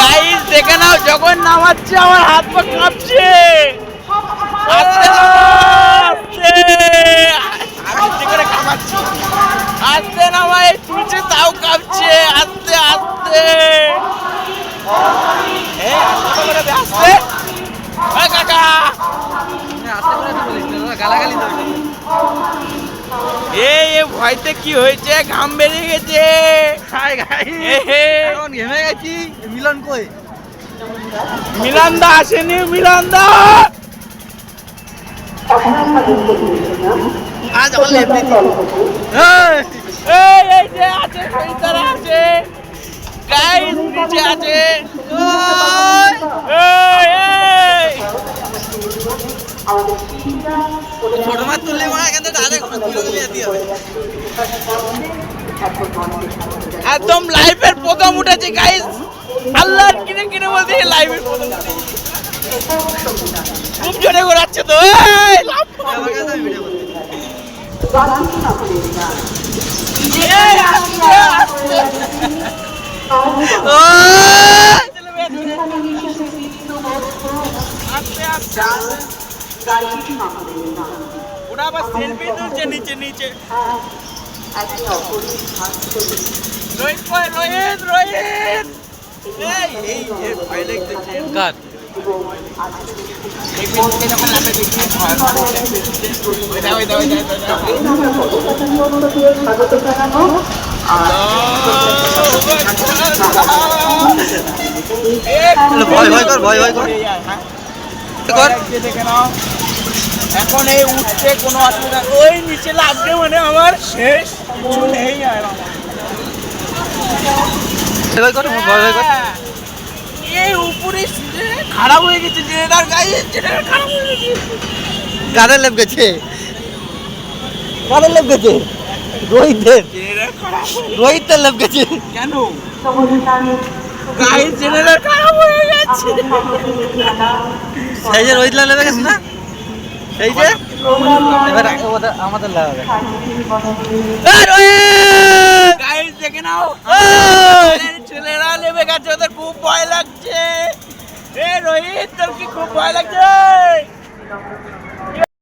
Guys দেখে নাও, যখন নামাচ্ছে আমার হাত পা কাঁপছে। আস্তে আস্তে আমি ঠিক করে কাঁপাচ্ছি, আস্তে নামাই তুলছে তাও কাঁপছে, আস্তে আস্তে। এই আস্তে করে দে, আস্তে। ওই কাকা আস্তে করে তো বলিস না, গালাগালি দেবে। এই ভয়তে কি হয়েছে, ঘাম বেরিয়ে গেছে। হাই গাই, এখন ঘেমে গেছি। মিলন কই? মিলান্দা আসেনি, মিলান্দা আজ আমার লেফটি। এই যে আছে, সৈতারা আছে, গাইস নিচে আছে। এই ছোট মাছ তুললে মনে হয় এখান থেকে ডাইরেক্ট যেতে হবে। একদম লাইভের প্রথম উঠেছে গাইস, আল্লাহর কিনে কিনে বলতে লাইভের প্রথম উঠেছে। খুব জোরে ঘোরাচ্ছে তো। এই লাভ আমার কাছে আমি ভিডিও করতে। এই আস্তে আস্তে। আস্তে আস্তে ওরা আবার সেলফি তুলছে নিচে নিচে। রোহিত কই, রোহিত রোহিত। এই এই এর ভয় লাগতেছে কার? এই পিছনে যখন আমরা দেখি ভয় করে। ওই দাও ওই দাও ওই দাও স্বাগত জানাবো। ভয় ভয় কর, ভয় ভয় কর। দেখে নাও, এখন এই উঠছে কোনো অসুবিধা, ওই নিচে লাগবে মানে আমার শেষ, কিছু নেই আর আমার। ভয় কর, ভয় ভয় কর। এই উপরে খারাপ হয়ে গেছে জেনারেটর, গাইস জেনারেটর খারাপ হয়ে গেছে। কাদের লেপ গেছে? কাদের লেপ গেছে? রোহিতের। জেনারেটর খারাপ হয়ে রোহিতের লেপ গেছে। কেন? গাইস জেনারেটর খারাপ হয়ে গেছে। সেই যে রোহিত লেপে গেছে না? সেই যে এবার আমাদের লাগাবে। গাইস দেখে নাও, ছেলেরা নেমে গেছে, ওদের খুব ভয় লাগছে। এ রোহিত তোর কি খুব ভয় লাগছে?